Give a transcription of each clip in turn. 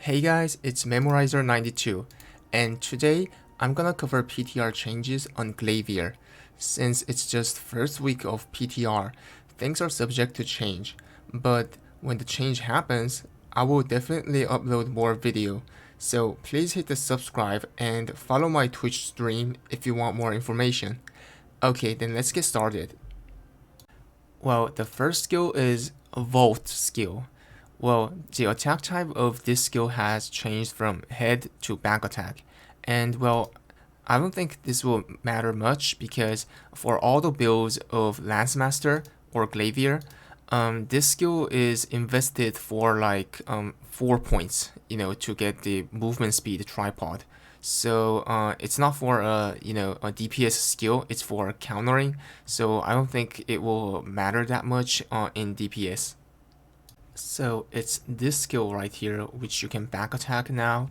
Hey guys, it's Memorizer92, and today I'm gonna cover PTR changes on Glaivier. Since it's just first week of PTR, things are subject to change, but when the change happens, I will definitely upload more video. So please hit the subscribe and follow my Twitch stream if you want more information. Okay, then let's get started. Well, the first skill is a Vault skill. Well, the attack type of this skill has changed from head to back attack. And well, I don't think this will matter much because for all the builds of Lancemaster or Glaivier, this skill is invested for like 4 points, to get the movement speed tripod. So it's not for a DPS skill, it's for countering. So I don't think it will matter that much in DPS. So it's this skill right here, which you can back attack now.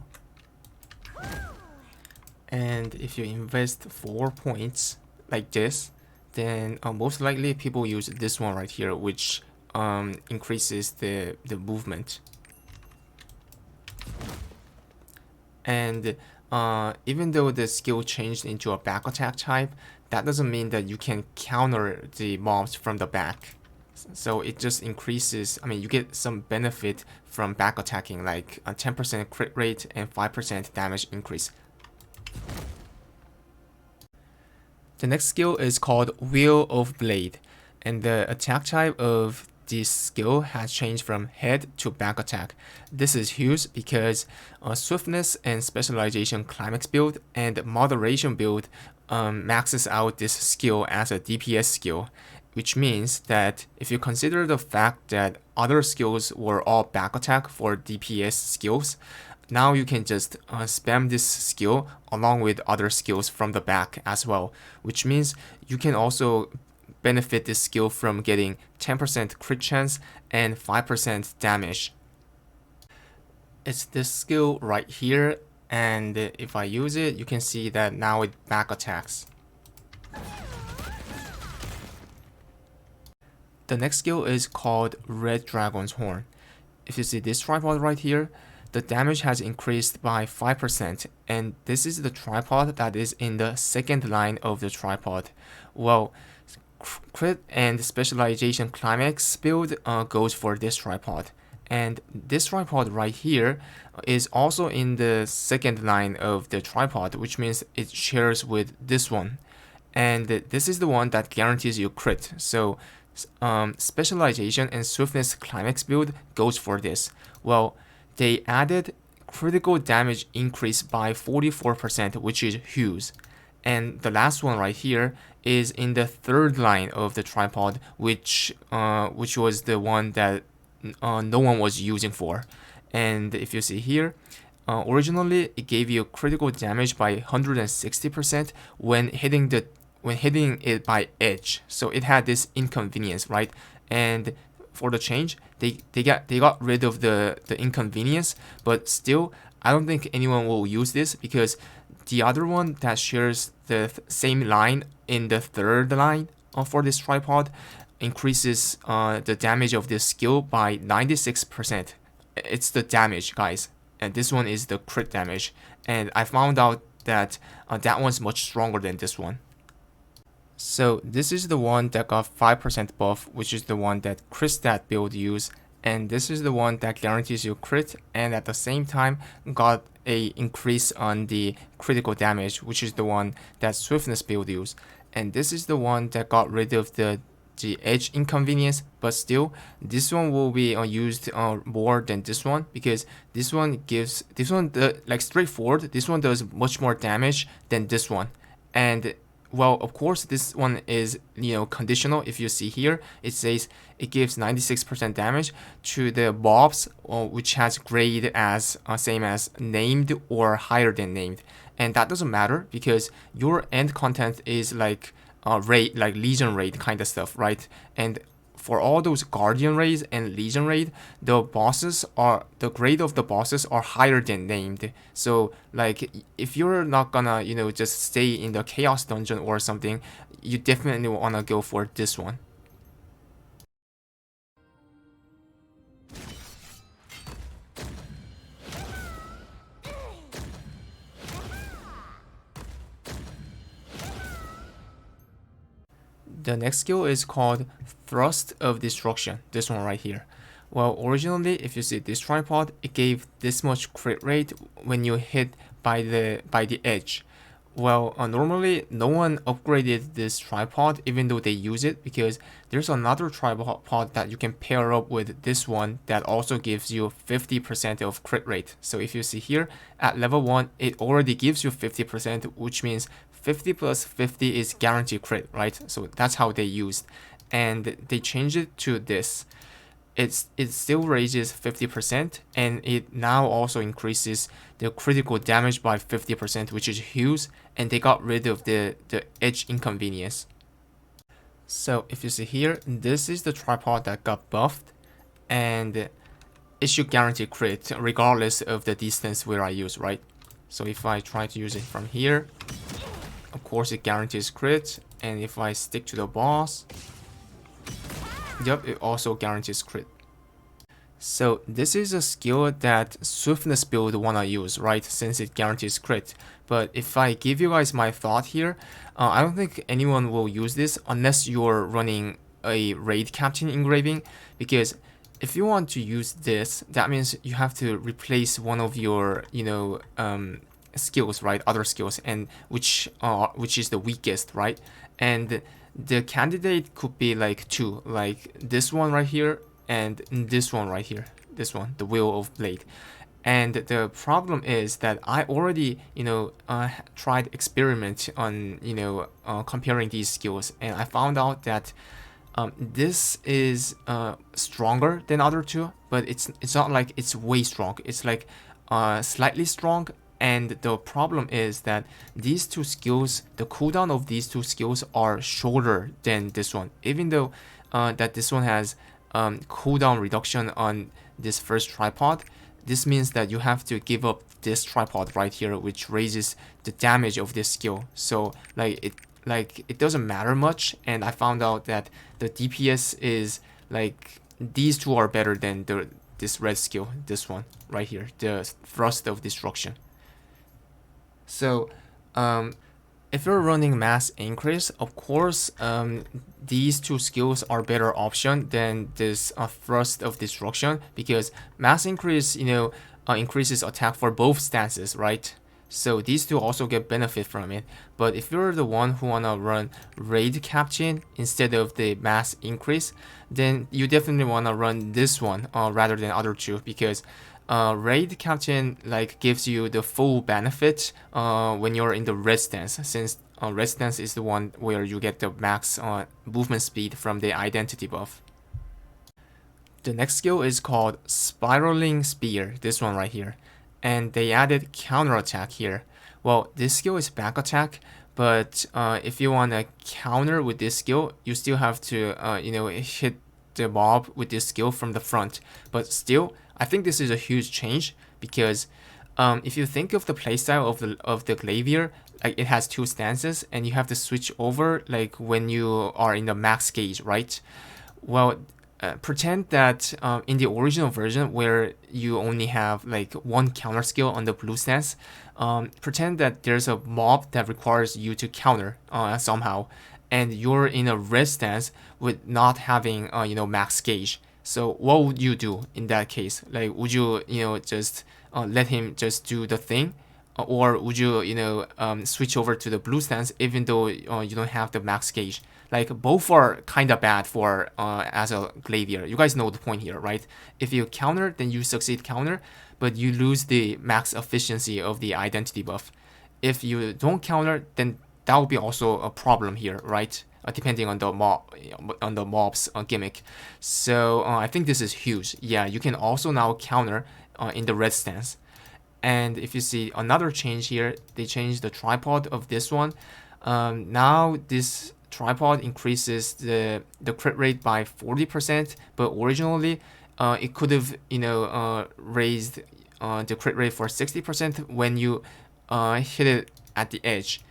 And if you invest 4 points like this, then most likely people use this one right here, which increases the movement. And even though the skill changed into a back attack type, that doesn't mean that you can counter the mobs from the back. So it just increases, you get some benefit from back attacking, like a 10% crit rate and 5% damage increase. The next skill is called Wheel of Blade, and the attack type of this skill has changed from head to back attack. This is huge because swiftness and specialization climax build and moderation build maxes out this skill as a DPS skill, which means that if you consider the fact that other skills were all back attack for DPS skills, now you can just spam this skill along with other skills from the back as well, which means you can also benefit this skill from getting 10% crit chance and 5% damage. It's this skill right here, and if I use it, you can see that now it back attacks. The next skill is called Red Dragon's Horn. If you see this tripod right here, the damage has increased by 5%, and this is the tripod that is in the second line of the tripod. Well, crit and specialization climax build goes for this tripod, and this tripod right here is also in the second line of the tripod, which means it shares with this one, and this is the one that guarantees you crit. So specialization and swiftness climax build goes for this. Well, they added critical damage increase by 44%, which is huge. And the last one right here is in the third line of the tripod, which was the one that no one was using for. And if you see here, originally it gave you critical damage by 160% when hitting it by edge. So it had this inconvenience, right? And for the change, they got rid of the inconvenience, but still I don't think anyone will use this because the other one that shares the same line in the third line for this tripod increases the damage of this skill by 96%. It's the damage, guys, and this one is the crit damage, and I found out that that one's much stronger than this one. So this is the one that got 5% buff, which is the one that Cristat build use, and this is the one that guarantees you crit and at the same time got a increase on the critical damage, which is the one that Swiftness build use. And this is the one that got rid of the edge inconvenience, but still this one will be used more than this one because this one like straightforward, this one does much more damage than this one. And well, of course, this one is conditional. If you see here, it says it gives 96% damage to the mobs, which has grade as same as named or higher than named, and that doesn't matter because your end content is like raid, like Legion raid kind of stuff, right? And for all those Guardian raids and Legion raid, the grade of the bosses are higher than named. So like if you're not gonna just stay in the chaos dungeon or something, you definitely wanna go for this one. The next skill is called Thrust of Destruction, this one right here. Well, originally, if you see this tripod, it gave this much crit rate when you hit by the edge. Well, normally no one upgraded this tripod even though they use it, because there's another tripod that you can pair up with this one that also gives you 50% of crit rate. So if you see here at level 1, it already gives you 50%, which means 50 plus 50 is guaranteed crit, right? So that's how they used, and they changed it to this. It still raises 50%, and it now also increases the critical damage by 50%, which is huge, and they got rid of the edge inconvenience. So if you see here, this is the tripod that got buffed, and it should guarantee crit regardless of the distance where I use, right? So if I try to use it from here, of course it guarantees crit, and if I stick to the boss, yep, it also guarantees crit. So this is a skill that Swiftness build wanna use, right? Since it guarantees crit. But if I give you guys my thought here, I don't think anyone will use this unless you're running a raid captain engraving, because if you want to use this, that means you have to replace one of your, skills, right? Other skills, and which is the weakest, right? And the candidate could be like two, like this one right here and this one right here, this one, the Wheel of Blade. And the problem is that I already, tried experiment on, comparing these skills, and I found out that this is stronger than other two, but it's not like it's way strong. It's like slightly strong. And the problem is that these two skills, the cooldown of these two skills are shorter than this one, even though that this one has cooldown reduction on this first tripod. This means that you have to give up this tripod right here, which raises the damage of this skill. So it doesn't matter much, and I found out that the DPS is like these two are better than this red skill, this one right here, the Thrust of Destruction. So if you're running mass increase, of course, these two skills are better option than this Thrust of Destruction, because mass increase, increases attack for both stances, right? So these two also get benefit from it. But if you're the one who wanna run raid captain instead of the mass increase, then you definitely wanna run this one rather than other two, because raid captain gives you the full benefit when you're in the red stance, since red stance is the one where you get the max movement speed from the identity buff. The next skill is called Spiraling Spear, this one right here, and they added counter attack here. Well, this skill is back attack, but if you want to counter with this skill, you still have to hit the mob with this skill from the front. But still, I think this is a huge change, because if you think of the playstyle of the Glaivier, it has two stances, and you have to switch over when you are in the max gauge, right? Well, pretend that in the original version where you only have one counter skill on the blue stance, pretend that there's a mob that requires you to counter somehow, and you're in a red stance with not having max gauge. So what would you do in that case? Would you just let him just do the thing, or would you switch over to the blue stance even though you don't have the max gauge? Both are kind of bad for as a Glaivier. You guys know the point here, right? If you counter, then you succeed counter, but you lose the max efficiency of the identity buff. If you don't counter, then that will be also a problem here, right? Depending on the mob's gimmick. So I think this is huge. Yeah, you can also now counter in the red stance. And if you see another change here, they changed the tripod of this one. Now this tripod increases the crit rate by 40%, but originally it could have raised the crit rate for 60% when you hit it at the edge.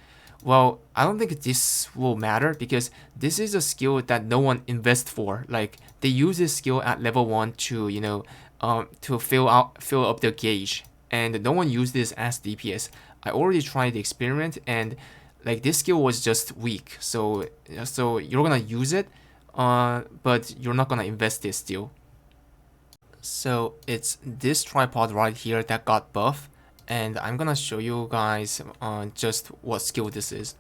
Well, I don't think this will matter, because this is a skill that no one invests for. They use this skill at level 1 to to fill up their gauge, and no one used this as DPS. I already tried the experiment, and like this skill was just weak, so you're gonna use it, but you're not gonna invest it still. So it's this tripod right here that got buff, and I'm gonna show you guys just what skill this is.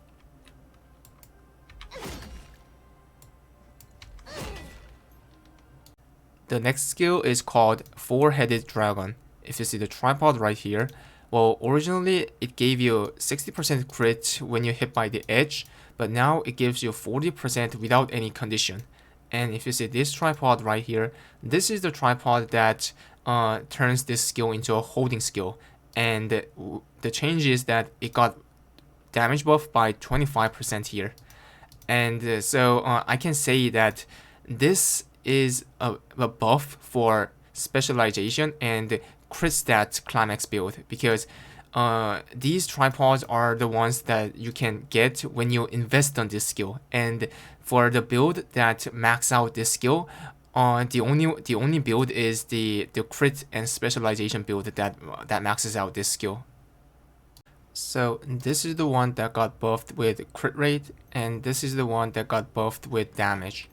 The next skill is called Four-Headed Dragon. If you see the tripod right here, well, originally it gave you 60% crit when you hit by the edge, but now it gives you 40% without any condition. And if you see this tripod right here, this is the tripod that turns this skill into a holding skill. And the change is that it got damage buff by 25% here. And I can say that this is a buff for specialization and crit stat climax build, because these tripods are the ones that you can get when you invest on this skill. And for the build that max out this skill, the only build is the crit and specialization build that maxes out this skill. So this is the one that got buffed with crit rate, and this is the one that got buffed with damage.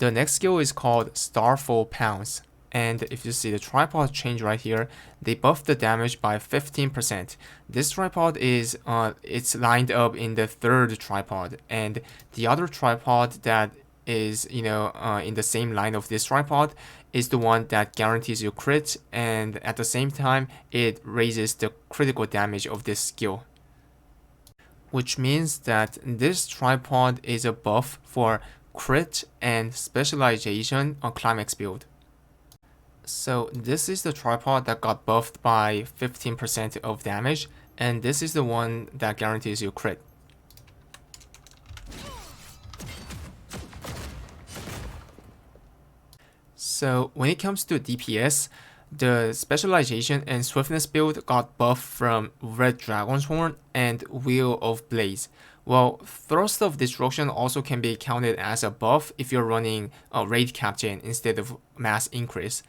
The next skill is called Starfall Pounce, and if you see the tripod change right here, they buffed the damage by 15%. This tripod is it's lined up in the third tripod, and the other tripod that is in the same line of this tripod is the one that guarantees you crit, and at the same time it raises the critical damage of this skill, which means that this tripod is a buff for crit and specialization on climax build. So this is the tripod that got buffed by 15% of damage, and this is the one that guarantees you crit. So when it comes to DPS, the specialization and swiftness build got buffed from Red Dragon's Horn and Wheel of Blaze. Well, Thrust of Destruction also can be counted as a buff if you're running a raid cap chain instead of mass increase.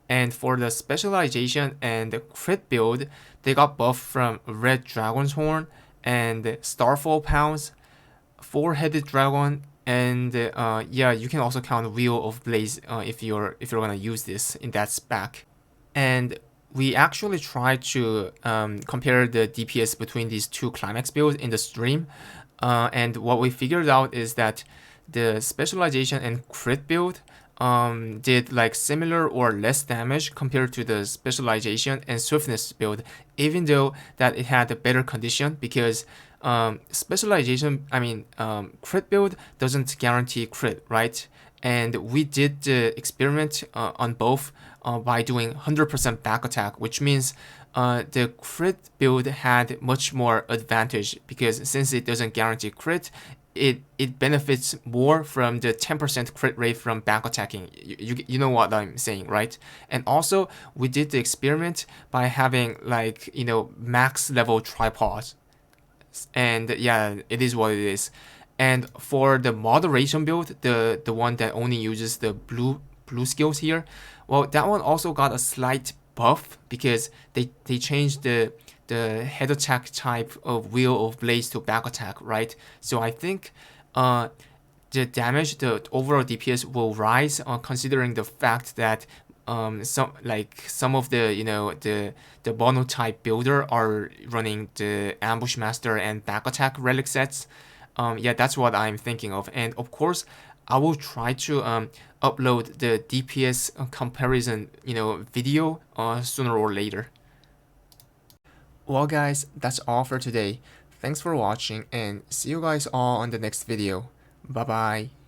And for the specialization and the crit build, they got buffed from Red Dragon's Horn and Starfall Pounce, Four-Headed Dragon, and yeah, you can also count Wheel of Blaze if you're gonna use this in that spec. And we actually tried to compare the DPS between these two climax builds in the stream, and what we figured out is that the specialization and crit build did like similar or less damage compared to the specialization and swiftness build, even though that it had a better condition, because crit build doesn't guarantee crit, right? And we did the experiment on both by doing 100% back attack, which means the crit build had much more advantage, because since it doesn't guarantee crit, it benefits more from the 10% crit rate from back attacking. You know what I'm saying, right? And also we did the experiment by having max level tripods, and yeah, it is what it is. And for the moderation build, the one that only uses the blue skills here, well, that one also got a slight buff because they changed the head attack type of Wheel of Blaze to back attack, right? So I think the damage, the overall DPS will rise considering the fact that some of the Bono type builder are running the Ambush Master and back attack relic sets. Yeah, that's what I'm thinking of. And of course, I will try to upload the DPS comparison video sooner or later. Well guys, that's all for today. Thanks for watching, and see you guys all on the next video. Bye bye.